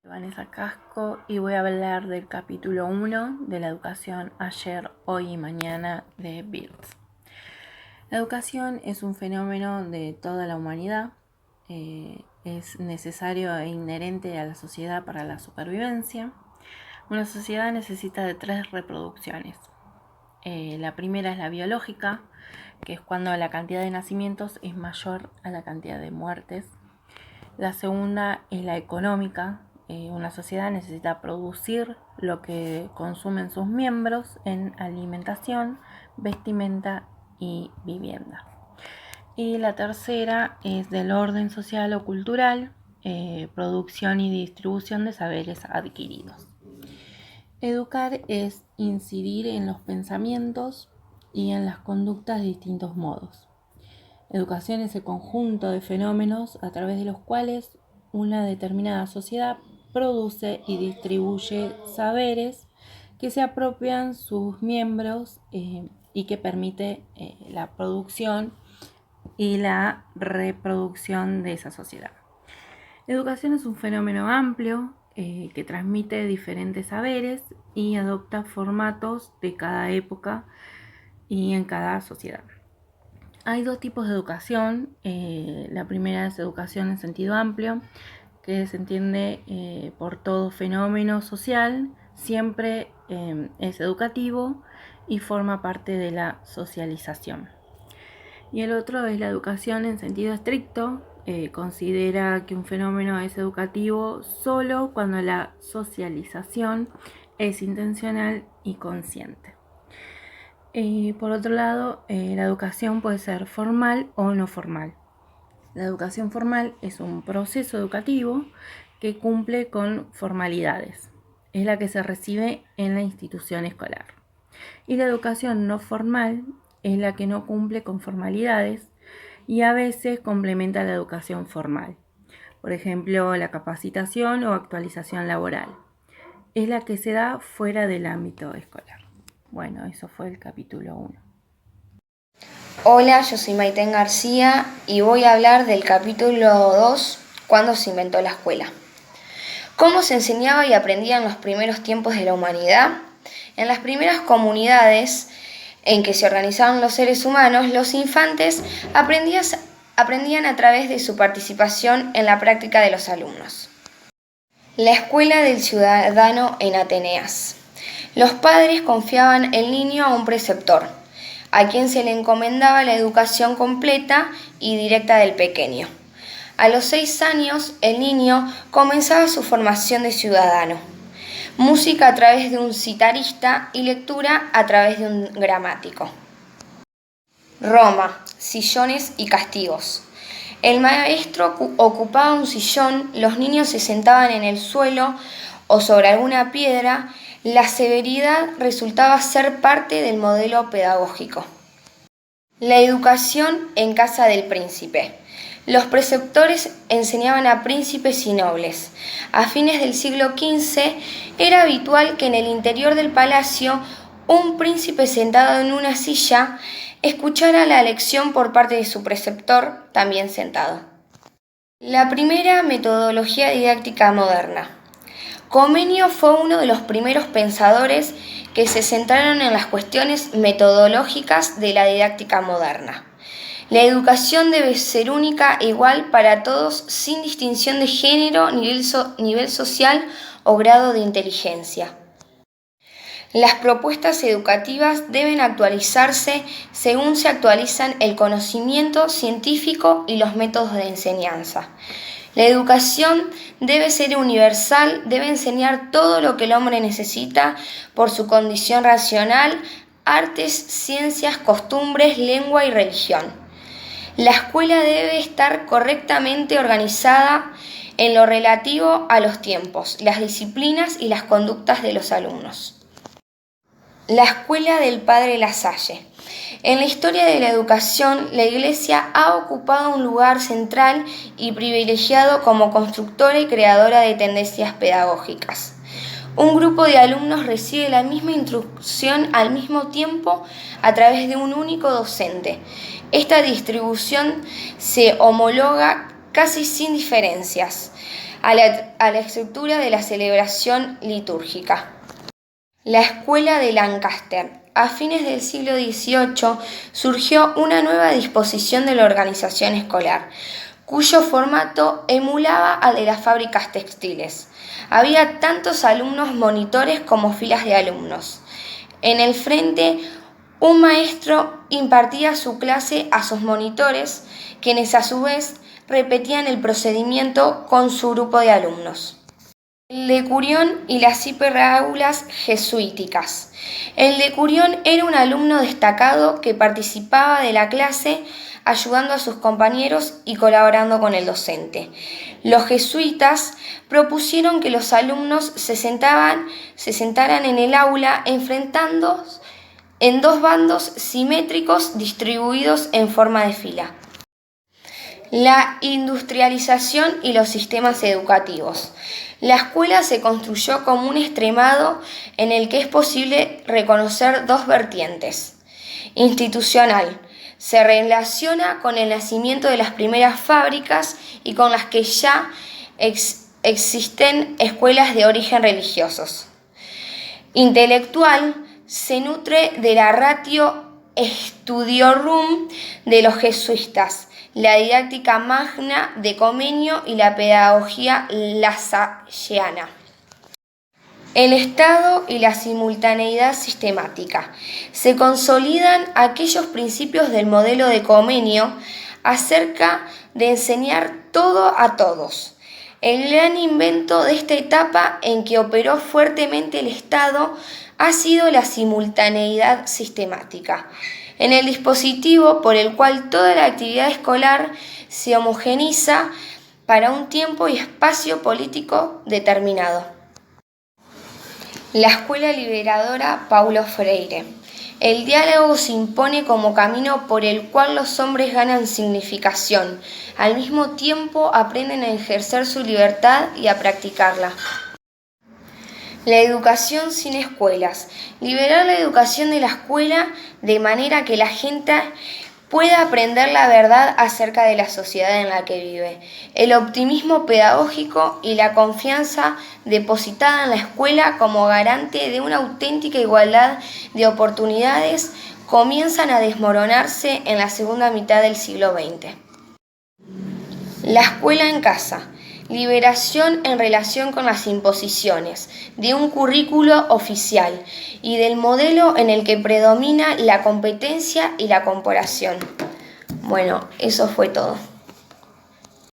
Vanessa Casco y voy a hablar del capítulo 1 de la educación ayer, hoy y mañana de BIRTS. La educación es un fenómeno de toda la humanidad, es necesario e inherente a la sociedad para la supervivencia. Una sociedad necesita de 3 reproducciones. La primera es la biológica, que es cuando la cantidad de nacimientos es mayor a la cantidad de muertes. La segunda es la económica. Una sociedad necesita producir lo que consumen sus miembros en alimentación, vestimenta y vivienda. Y la tercera es del orden social o cultural, producción y distribución de saberes adquiridos. Educar es incidir en los pensamientos y en las conductas de distintos modos. Educación es el conjunto de fenómenos a través de los cuales una determinada sociedad produce y distribuye saberes que se apropian sus miembros y que permite la producción y la reproducción de esa sociedad. Educación es un fenómeno amplio que transmite diferentes saberes y adopta formatos de cada época y en cada sociedad. Hay 2 tipos de educación. La primera es educación en sentido amplio, que se entiende por todo fenómeno social, siempre es educativo y forma parte de la socialización. Y el otro es la educación en sentido estricto, considera que un fenómeno es educativo solo cuando la socialización es intencional y consciente. Por otro lado, la educación puede ser formal o no formal. La educación formal es un proceso educativo que cumple con formalidades. Es la que se recibe en la institución escolar. Y la educación no formal es la que no cumple con formalidades y a veces complementa la educación formal. Por ejemplo, la capacitación o actualización laboral. Es la que se da fuera del ámbito escolar. Bueno, eso fue el capítulo 1. Hola, yo soy Maiten García y voy a hablar del capítulo 2, cuando se inventó la escuela. ¿Cómo se enseñaba y aprendía en los primeros tiempos de la humanidad? En las primeras comunidades en que se organizaban los seres humanos, los infantes aprendían a través de su participación en la práctica de los alumnos. La escuela del ciudadano en Ateneas. Los padres confiaban el niño a un preceptor, a quien se le encomendaba la educación completa y directa del pequeño. A los 6 años, el niño comenzaba su formación de ciudadano. Música a través de un citarista y lectura a través de un gramático. Roma, sillones y castigos. El maestro ocupaba un sillón, los niños se sentaban en el suelo o sobre alguna piedra. La severidad resultaba ser parte del modelo pedagógico. La educación en casa del príncipe. Los preceptores enseñaban a príncipes y nobles. A fines del siglo XV era habitual que en el interior del palacio un príncipe sentado en una silla escuchara la lección por parte de su preceptor, también sentado. La primera metodología didáctica moderna. Comenio fue uno de los primeros pensadores que se centraron en las cuestiones metodológicas de la didáctica moderna. La educación debe ser única e igual para todos sin distinción de género, nivel social o grado de inteligencia. Las propuestas educativas deben actualizarse según se actualizan el conocimiento científico y los métodos de enseñanza. La educación debe ser universal, debe enseñar todo lo que el hombre necesita por su condición racional, artes, ciencias, costumbres, lengua y religión. La escuela debe estar correctamente organizada en lo relativo a los tiempos, las disciplinas y las conductas de los alumnos. La escuela del padre Lasalle. En la historia de la educación, la Iglesia ha ocupado un lugar central y privilegiado como constructora y creadora de tendencias pedagógicas. Un grupo de alumnos recibe la misma instrucción al mismo tiempo a través de un único docente. Esta distribución se homologa casi sin diferencias. a la estructura de la celebración litúrgica. La Escuela de Lancaster. A fines del siglo XVIII surgió una nueva disposición de la organización escolar, cuyo formato emulaba al de las fábricas textiles. Había tantos alumnos monitores como filas de alumnos. En el frente, un maestro impartía su clase a sus monitores, quienes a su vez repetían el procedimiento con su grupo de alumnos. El decurión y las hiperaulas jesuíticas. El decurión era un alumno destacado que participaba de la clase ayudando a sus compañeros y colaborando con el docente. Los jesuitas propusieron que los alumnos se sentaran en el aula enfrentándose en dos bandos simétricos distribuidos en forma de fila. La industrialización y los sistemas educativos. La escuela se construyó como un extremado en el que es posible reconocer dos vertientes. Institucional. Se relaciona con el nacimiento de las primeras fábricas y con las que ya existen escuelas de origen religiosos. Intelectual. Se nutre de la ratio studiorum de los jesuitas, la didáctica magna de Comenio y la pedagogía lasalliana. El Estado y la simultaneidad sistemática. Se consolidan aquellos principios del modelo de Comenio acerca de enseñar todo a todos. El gran invento de esta etapa en que operó fuertemente el Estado ha sido la simultaneidad sistemática, en el dispositivo por el cual toda la actividad escolar se homogeneiza para un tiempo y espacio político determinado. La Escuela Liberadora Paulo Freire. El diálogo se impone como camino por el cual los hombres ganan significación, al mismo tiempo aprenden a ejercer su libertad y a practicarla. La educación sin escuelas. Liberar la educación de la escuela de manera que la gente pueda aprender la verdad acerca de la sociedad en la que vive. El optimismo pedagógico y la confianza depositada en la escuela como garante de una auténtica igualdad de oportunidades comienzan a desmoronarse en la segunda mitad del siglo XX. La escuela en casa. Liberación en relación con las imposiciones de un currículo oficial y del modelo en el que predomina la competencia y la comparación. Bueno, eso fue todo.